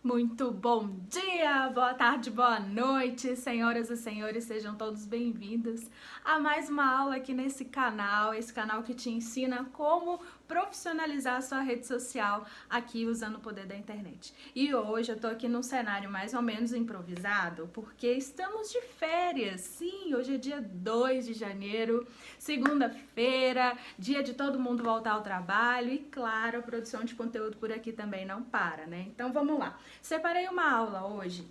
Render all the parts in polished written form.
Muito bom dia, boa tarde, boa noite, senhoras e senhores, sejam todos bem-vindos a mais uma aula aqui nesse canal, esse canal que te ensina como profissionalizar a sua rede social aqui usando o poder da internet. E hoje eu tô aqui num cenário mais ou menos improvisado, porque estamos de férias. Sim, hoje é dia 2 de janeiro, segunda-feira, dia de todo mundo voltar ao trabalho e, claro, a produção de conteúdo por aqui também não para, né? Então vamos lá. Separei uma aula hoje,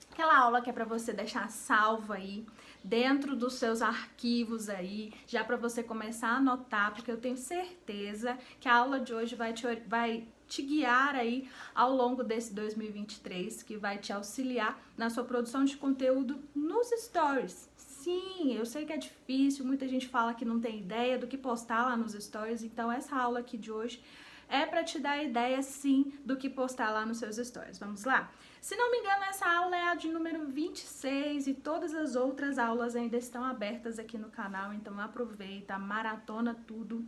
aquela aula que é para você deixar salvo aí dentro dos seus arquivos aí, já para você começar a anotar, porque eu tenho certeza que a aula de hoje vai te guiar aí ao longo desse 2023, que vai te auxiliar na sua produção de conteúdo nos stories. Sim, eu sei que é difícil, muita gente fala que não tem ideia do que postar lá nos stories, então essa aula aqui de hoje é para te dar ideia, sim, do que postar lá nos seus stories. Vamos lá? Se não me engano, essa aula é a de número 26 e todas as outras aulas ainda estão abertas aqui no canal, então aproveita, maratona tudo,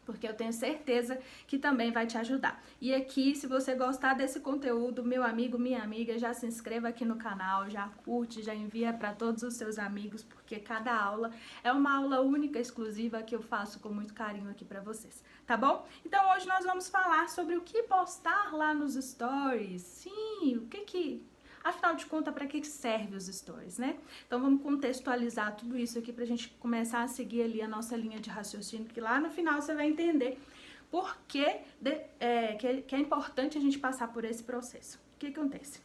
porque eu tenho certeza que também vai te ajudar. E aqui, se você gostar desse conteúdo, meu amigo, minha amiga, já se inscreva aqui no canal, já curte, já envia para todos os seus amigos, porque cada aula é uma aula única, exclusiva, que eu faço com muito carinho aqui para vocês, tá bom? Então hoje nós vamos falar sobre o que postar lá nos stories. Sim, afinal de contas, para que serve os stories, né? Então vamos contextualizar tudo isso aqui pra gente começar a seguir ali a nossa linha de raciocínio, que lá no final você vai entender por que é importante a gente passar por esse processo. O que acontece?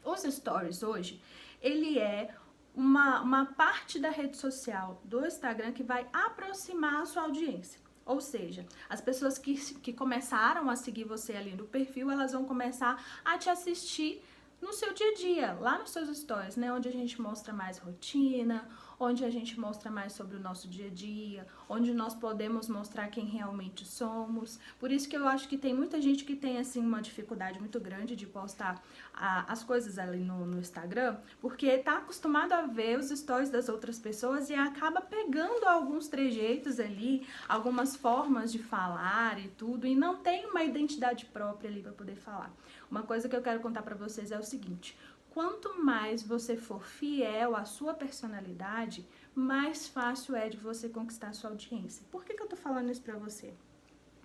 Os stories hoje, ele é uma parte da rede social do Instagram que vai aproximar a sua audiência. Ou seja, as pessoas que começaram a seguir você ali no perfil, elas vão começar a te assistir no seu dia a dia, lá nos seus stories, né? Onde a gente mostra mais rotina, onde a gente mostra mais sobre o nosso dia a dia, onde nós podemos mostrar quem realmente somos. Por isso que eu acho que tem muita gente que tem, assim, uma dificuldade muito grande de postar as coisas ali no Instagram, porque tá acostumado a ver os stories das outras pessoas e acaba pegando alguns trejeitos ali, algumas formas de falar e tudo, e não tem uma identidade própria ali para poder falar. Uma coisa que eu quero contar para vocês é o seguinte: quanto mais você for fiel à sua personalidade, mais fácil é de você conquistar a sua audiência. Por que eu tô falando isso pra você?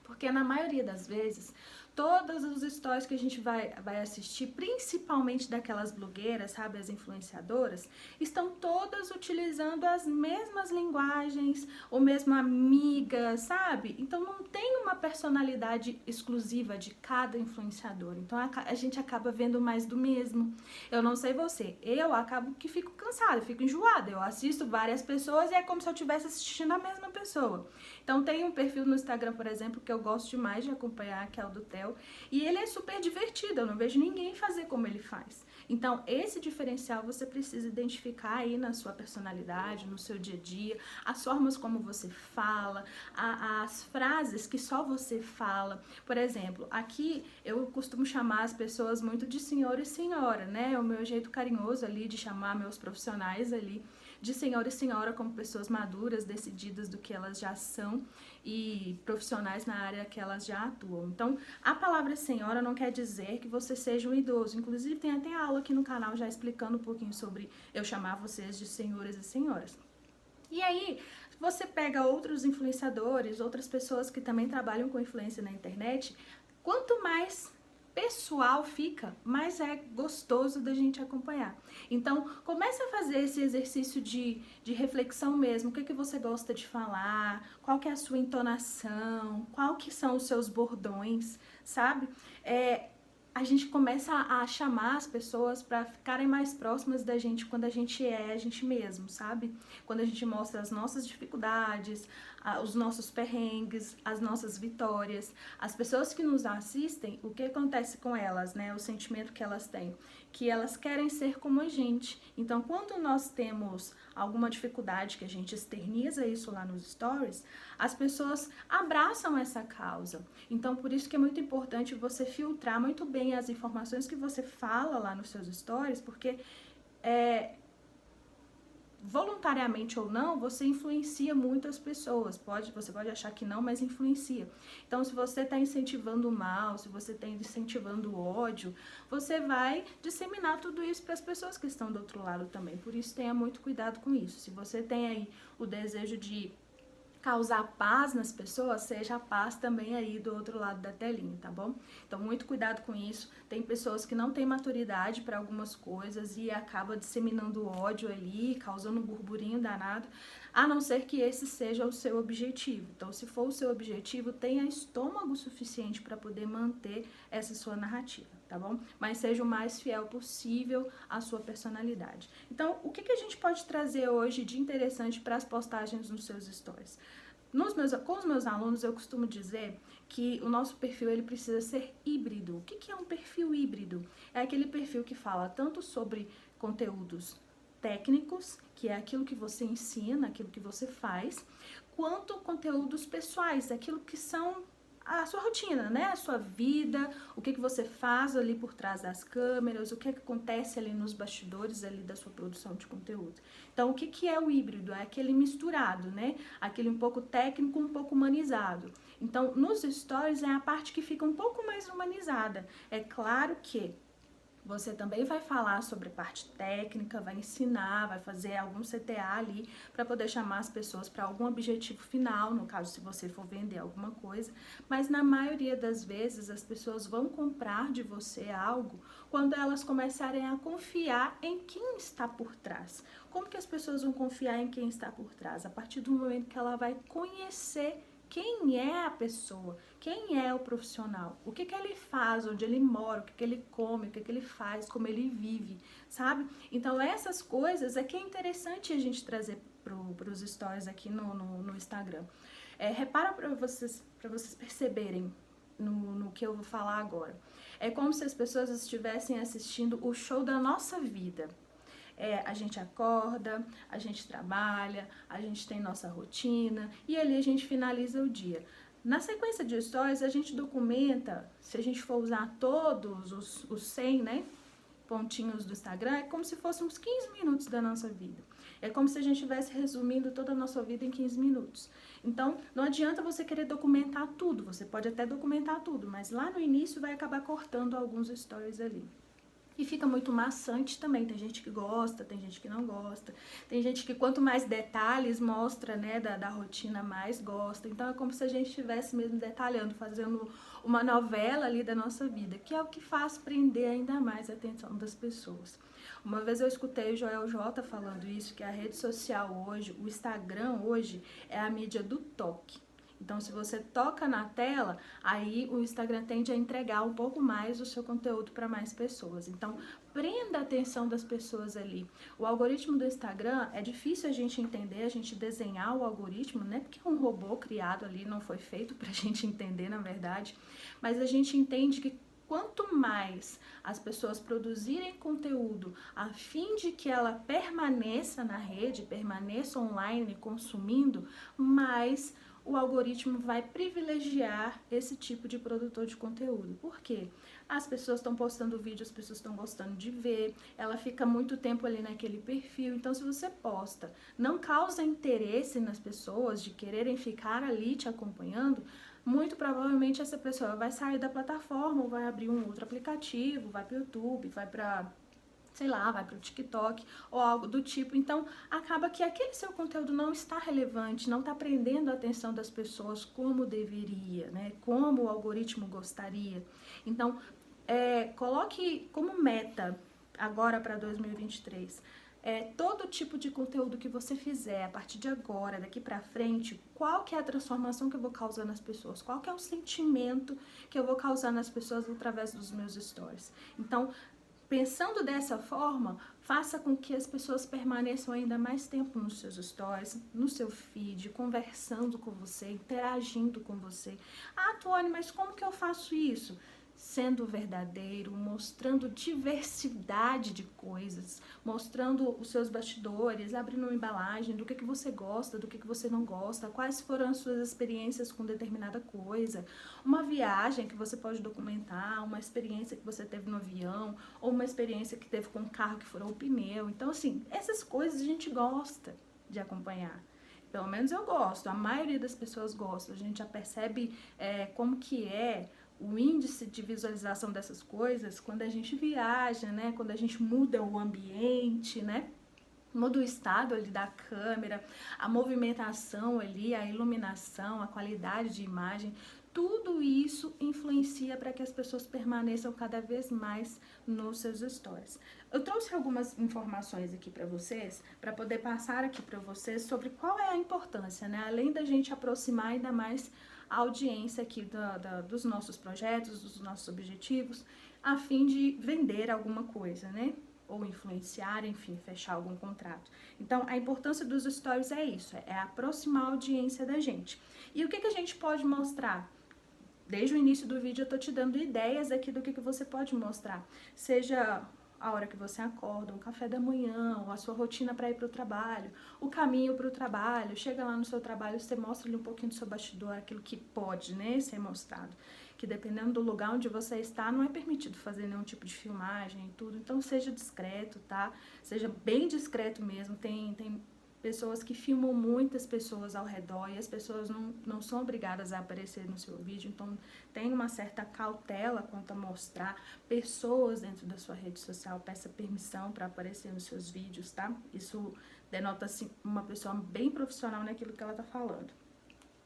Porque na maioria das vezes, todos os stories que a gente vai assistir, principalmente daquelas blogueiras, sabe, as influenciadoras, estão todas utilizando as mesmas linguagens, ou mesmo amiga, sabe? Então não tem uma personalidade exclusiva de cada influenciador. Então a gente acaba vendo mais do mesmo. Eu não sei você, eu acabo que fico cansada, fico enjoada. Eu assisto várias pessoas e é como se eu estivesse assistindo a mesma pessoa. Então tem um perfil no Instagram, por exemplo, que eu gosto demais de acompanhar, que é o do Theo, e ele é super divertido, eu não vejo ninguém fazer como ele faz. Então esse diferencial você precisa identificar aí na sua personalidade, no seu dia a dia, as formas como você fala, as frases que só você fala. Por exemplo, aqui eu costumo chamar as pessoas muito de senhor e senhora, né? É o meu jeito carinhoso ali de chamar meus profissionais ali de senhor e senhora como pessoas maduras, decididas do que elas já são e profissionais na área que elas já atuam. Então, a palavra senhora não quer dizer que você seja um idoso. Inclusive, tem até aula aqui no canal já explicando um pouquinho sobre eu chamar vocês de senhores e senhoras. E aí, você pega outros influenciadores, outras pessoas que também trabalham com influência na internet, quanto mais pessoal fica, mais é gostoso da gente acompanhar. Então, comece a fazer esse exercício de reflexão mesmo. O que você gosta de falar? Qual que é a sua entonação? Qual que são os seus bordões, sabe? A gente começa a chamar as pessoas para ficarem mais próximas da gente quando a gente é a gente mesmo, sabe? Quando a gente mostra as nossas dificuldades, os nossos perrengues, as nossas vitórias. As pessoas que nos assistem, o que acontece com elas, né? O sentimento que elas têm, que elas querem ser como a gente. Então, quando nós temos alguma dificuldade, que a gente externiza isso lá nos stories, as pessoas abraçam essa causa. Então, por isso que é muito importante você filtrar muito bem as informações que você fala lá nos seus stories, porque voluntariamente ou não, você influencia muitas pessoas. Você pode achar que não, mas influencia. Então, se você está incentivando o mal, se você está incentivando o ódio, você vai disseminar tudo isso para as pessoas que estão do outro lado também. Por isso, tenha muito cuidado com isso. Se você tem aí o desejo de causar paz nas pessoas, seja a paz também aí do outro lado da telinha, tá bom? Então, muito cuidado com isso. Tem pessoas que não têm maturidade para algumas coisas e acaba disseminando ódio ali, causando um burburinho danado, a não ser que esse seja o seu objetivo. Então, se for o seu objetivo, tenha estômago suficiente para poder manter essa sua narrativa, tá bom? Mas seja o mais fiel possível à sua personalidade. Então, o que a gente pode trazer hoje de interessante para as postagens nos seus stories? Com os meus alunos, eu costumo dizer que o nosso perfil ele precisa ser híbrido. O que é um perfil híbrido? É aquele perfil que fala tanto sobre conteúdos técnicos, que é aquilo que você ensina, aquilo que você faz, quanto conteúdos pessoais, aquilo que são a sua rotina, né? A sua vida, o que você faz ali por trás das câmeras, o que acontece ali nos bastidores ali da sua produção de conteúdo. Então, o que é o híbrido? É aquele misturado, né? Aquele um pouco técnico, um pouco humanizado. Então, nos stories é a parte que fica um pouco mais humanizada. É claro que você também vai falar sobre a parte técnica, vai ensinar, vai fazer algum CTA ali para poder chamar as pessoas para algum objetivo final, no caso se você for vender alguma coisa, mas na maioria das vezes as pessoas vão comprar de você algo quando elas começarem a confiar em quem está por trás. Como que as pessoas vão confiar em quem está por trás? A partir do momento que ela vai conhecer quem é a pessoa, quem é o profissional, o que ele faz, onde ele mora, o que ele come, o que ele faz, como ele vive, sabe? Então essas coisas é que é interessante a gente trazer para os stories aqui no Instagram. Repara para vocês perceberem no que eu vou falar agora. É como se as pessoas estivessem assistindo o show da nossa vida. A gente acorda, a gente trabalha, a gente tem nossa rotina e ali a gente finaliza o dia. Na sequência de stories, a gente documenta, se a gente for usar todos os 100, né, pontinhos do Instagram, é como se fossem uns 15 minutos da nossa vida. É como se a gente estivesse resumindo toda a nossa vida em 15 minutos. Então, não adianta você querer documentar tudo, você pode até documentar tudo, mas lá no início vai acabar cortando alguns stories ali. E fica muito maçante também, tem gente que gosta, tem gente que não gosta, tem gente que quanto mais detalhes mostra, né, da rotina, mais gosta. Então é como se a gente estivesse mesmo detalhando, fazendo uma novela ali da nossa vida, que é o que faz prender ainda mais a atenção das pessoas. Uma vez eu escutei o Joel J falando isso, que a rede social hoje, o Instagram hoje, é a mídia do toque. Então, se você toca na tela, aí o Instagram tende a entregar um pouco mais o seu conteúdo para mais pessoas. Então, prenda a atenção das pessoas ali. O algoritmo do Instagram é difícil a gente entender, a gente desenhar o algoritmo, né? Porque é um robô criado ali, não foi feito para a gente entender, na verdade. Mas a gente entende que quanto mais as pessoas produzirem conteúdo a fim de que ela permaneça na rede, permaneça online consumindo, mais o algoritmo vai privilegiar esse tipo de produtor de conteúdo. Por quê? As pessoas estão postando vídeo, as pessoas estão gostando de ver, ela fica muito tempo ali naquele perfil. Então, se você posta, não causa interesse nas pessoas de quererem ficar ali te acompanhando, muito provavelmente essa pessoa vai sair da plataforma, ou vai abrir um outro aplicativo, vai para o YouTube, vai para, sei lá, vai para o TikTok ou algo do tipo. Então, acaba que aquele seu conteúdo não está relevante, não está prendendo a atenção das pessoas como deveria, né? Como o algoritmo gostaria. Então, coloque como meta agora para 2023, todo tipo de conteúdo que você fizer a partir de agora, daqui pra frente, qual que é a transformação que eu vou causar nas pessoas, qual que é o sentimento que eu vou causar nas pessoas através dos meus stories. Então, pensando dessa forma, faça com que as pessoas permaneçam ainda mais tempo nos seus stories, no seu feed, conversando com você, interagindo com você. Ah, Tuane, mas como que eu faço isso? sendo verdadeiro, mostrando diversidade de coisas, mostrando os seus bastidores, abrindo uma embalagem do que você gosta, do que você não gosta, quais foram as suas experiências com determinada coisa, uma viagem que você pode documentar, uma experiência que você teve no avião, ou uma experiência que teve com um carro que furou o pneu. Então, assim, essas coisas a gente gosta de acompanhar. Pelo menos eu gosto, a maioria das pessoas gosta. A gente já percebe como que é o índice de visualização dessas coisas quando a gente viaja, né? Quando a gente muda o ambiente, né? Muda o estado ali da câmera, a movimentação ali, a iluminação, a qualidade de imagem, tudo isso influencia para que as pessoas permaneçam cada vez mais nos seus stories. Eu trouxe algumas informações aqui para vocês, para poder passar aqui para vocês sobre qual é a importância, né? Além da gente aproximar ainda mais a audiência aqui dos nossos projetos, dos nossos objetivos, a fim de vender alguma coisa, né? Ou influenciar, enfim, fechar algum contrato. Então, a importância dos stories é isso, é aproximar a audiência da gente. E o que a gente pode mostrar? Desde o início do vídeo eu tô te dando ideias aqui do que você pode mostrar. Seja a hora que você acorda, um café da manhã, ou a sua rotina para ir para o trabalho, o caminho para o trabalho, chega lá no seu trabalho, você mostra ali um pouquinho do seu bastidor, aquilo que pode, né, ser mostrado. Que dependendo do lugar onde você está, não é permitido fazer nenhum tipo de filmagem e tudo, então seja discreto, tá? Seja bem discreto mesmo, tem pessoas que filmam muitas pessoas ao redor e as pessoas não são obrigadas a aparecer no seu vídeo, então tem uma certa cautela quanto a mostrar pessoas dentro da sua rede social, peça permissão para aparecer nos seus vídeos, tá? Isso denota assim, uma pessoa bem profissional naquilo que ela tá falando.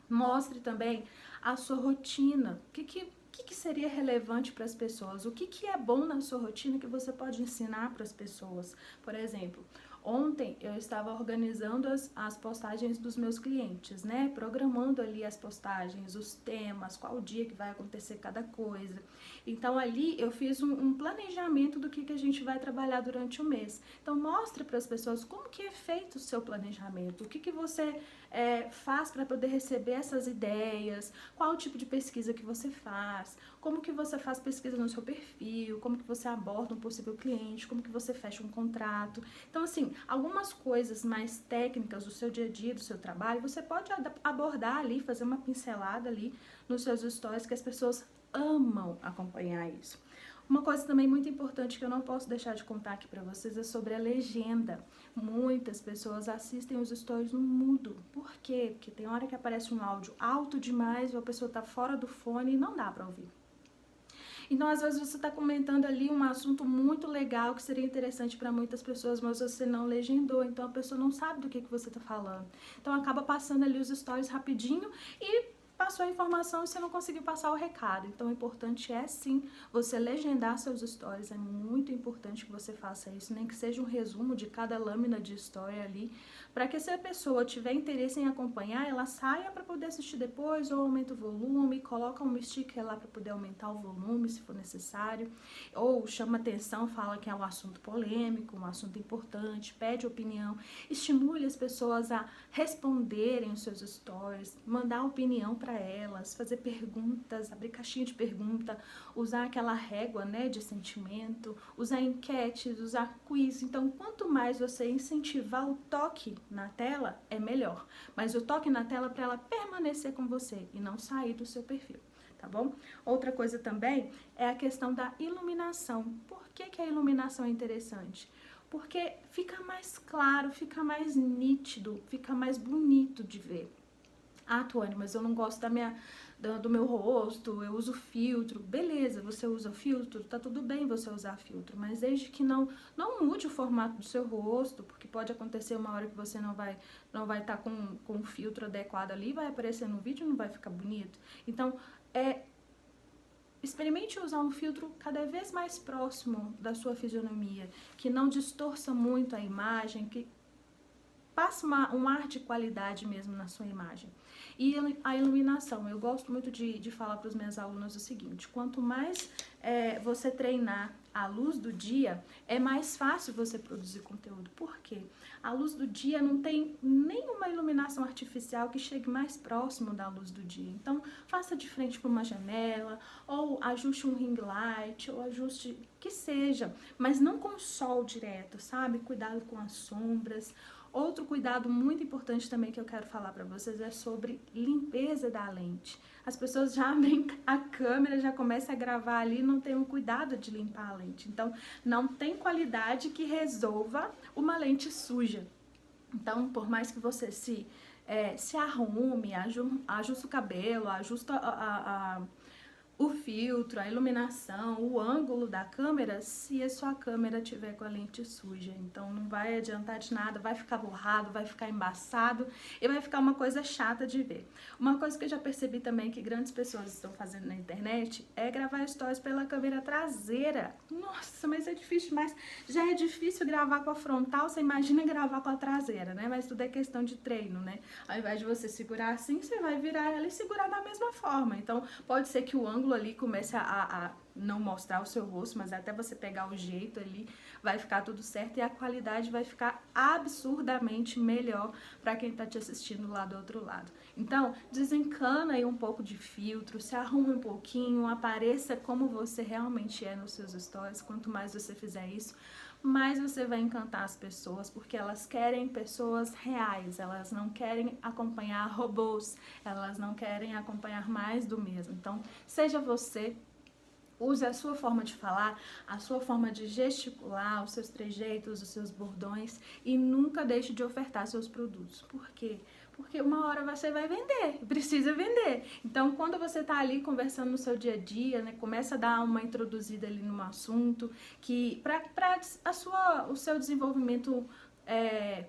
Mostre também a sua rotina, o que seria relevante para as pessoas, o que é bom na sua rotina que você pode ensinar para as pessoas. Por exemplo, ontem eu estava organizando as postagens dos meus clientes, né? Programando ali as postagens, os temas, qual dia que vai acontecer cada coisa. Então ali eu fiz um planejamento do que a gente vai trabalhar durante o mês. Então mostre para as pessoas como que é feito o seu planejamento, o que você faz para poder receber essas ideias, qual o tipo de pesquisa que você faz, como que você faz pesquisa no seu perfil, como que você aborda um possível cliente, como que você fecha um contrato. Então, assim, algumas coisas mais técnicas do seu dia a dia, do seu trabalho, você pode abordar ali, fazer uma pincelada ali nos seus stories, que as pessoas amam acompanhar isso. Uma coisa também muito importante que eu não posso deixar de contar aqui pra vocês é sobre a legenda. Muitas pessoas assistem os stories no mudo. Por quê? Porque tem hora que aparece um áudio alto demais ou a pessoa tá fora do fone e não dá pra ouvir. Então, às vezes, você está comentando ali um assunto muito legal que seria interessante para muitas pessoas, mas você não legendou, então a pessoa não sabe do que você está falando. Então, acaba passando ali os stories rapidinho e passou a informação e você não conseguiu passar o recado. Então, o importante é, sim, você legendar seus stories. É muito importante que você faça isso, nem que seja um resumo de cada lâmina de história ali, para que se a pessoa tiver interesse em acompanhar, ela saia para poder assistir depois, ou aumenta o volume, coloca um sticker lá para poder aumentar o volume, se for necessário, ou chama atenção, fala que é um assunto polêmico, um assunto importante, pede opinião, estimule as pessoas a responderem os seus stories, mandar opinião para elas, fazer perguntas, abrir caixinha de pergunta, usar aquela régua, né, de sentimento, usar enquetes, usar quiz. Então, quanto mais você incentivar o toque na tela, é melhor. Mas o toque na tela para ela permanecer com você e não sair do seu perfil, tá bom? Outra coisa também é a questão da iluminação. Por que a iluminação é interessante? Porque fica mais claro, fica mais nítido, fica mais bonito de ver. Ah, Tuane, mas eu não gosto do meu rosto, eu uso filtro. Beleza, você usa filtro, tá tudo bem você usar filtro, mas desde que não mude o formato do seu rosto, porque pode acontecer uma hora que você não vai estar com o filtro adequado ali, vai aparecer no vídeo e não vai ficar bonito. Então, experimente usar um filtro cada vez mais próximo da sua fisionomia, que não distorça muito a imagem, que passa um ar de qualidade mesmo na sua imagem. E a iluminação, eu gosto muito de falar para os meus alunos o seguinte: quanto mais você treinar a luz do dia, é mais fácil você produzir conteúdo. Por quê? A luz do dia não tem nenhuma iluminação artificial que chegue mais próximo da luz do dia. Então, faça de frente para uma janela, ou ajuste um ring light, ou ajuste que seja, mas não com o sol direto, sabe? Cuidado com as sombras. Outro cuidado muito importante também que eu quero falar para vocês é sobre limpeza da lente. As pessoas já abrem a câmera, já começam a gravar ali, não tem o cuidado de limpar a lente. Então, não tem qualidade que resolva uma lente suja. Então, por mais que você se arrume, ajuste o cabelo, ajusta o filtro, a iluminação, o ângulo da câmera, se a sua câmera tiver com a lente suja. Então não vai adiantar de nada, vai ficar borrado, vai ficar embaçado e vai ficar uma coisa chata de ver. Uma coisa que eu já percebi também que grandes pessoas estão fazendo na internet é gravar stories pela câmera traseira. Nossa, mas é difícil demais. Já é difícil gravar com a frontal, você imagina gravar com a traseira, né? Mas tudo é questão de treino, né? Ao invés de você segurar assim, você vai virar ela e segurar da mesma forma. Então pode ser que o ângulo ali comece a não mostrar o seu rosto, mas até você pegar o jeito ali, vai ficar tudo certo e a qualidade vai ficar absurdamente melhor para quem tá te assistindo lá do outro lado. Então, desencana aí um pouco de filtro, se arrume um pouquinho, apareça como você realmente é nos seus stories. Quanto mais você fizer isso, mais você vai encantar as pessoas, porque elas querem pessoas reais, elas não querem acompanhar robôs, elas não querem acompanhar mais do mesmo. Então, seja você, use a sua forma de falar, a sua forma de gesticular, os seus trejeitos, os seus bordões e nunca deixe de ofertar seus produtos. Por quê? Porque uma hora você vai vender, precisa vender. Então, quando você tá ali conversando no seu dia a dia, né, começa a dar uma introduzida ali num assunto que para o seu desenvolvimento,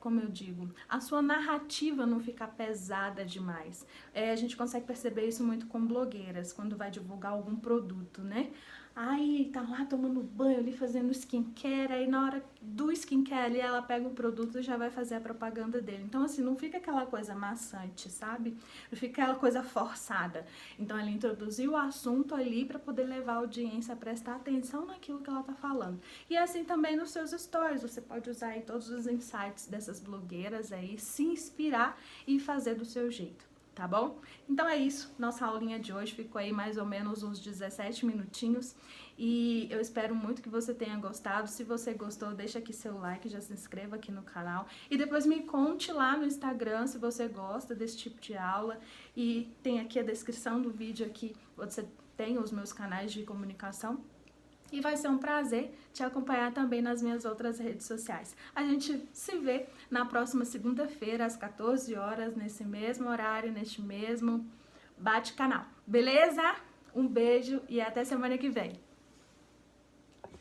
como eu digo, a sua narrativa não ficar pesada demais. A gente consegue perceber isso muito com blogueiras, quando vai divulgar algum produto, né? Aí tá lá tomando banho ali, fazendo skincare, aí na hora do skincare ali ela pega o produto e já vai fazer a propaganda dele. Então assim, não fica aquela coisa maçante, sabe? Não fica aquela coisa forçada. Então ela introduziu o assunto ali para poder levar a audiência a prestar atenção naquilo que ela tá falando. E assim também nos seus stories, você pode usar aí todos os insights dessas blogueiras aí, se inspirar e fazer do seu jeito. Tá bom? Então é isso, nossa aulinha de hoje ficou aí mais ou menos uns 17 minutinhos e eu espero muito que você tenha gostado. Se você gostou, deixa aqui seu like, já se inscreva aqui no canal e depois me conte lá no Instagram se você gosta desse tipo de aula e tem aqui a descrição do vídeo aqui, você tem os meus canais de comunicação. E vai ser um prazer te acompanhar também nas minhas outras redes sociais. A gente se vê na próxima segunda-feira, às 14 horas, nesse mesmo horário, neste mesmo bate-canal. Beleza? Um beijo e até semana que vem.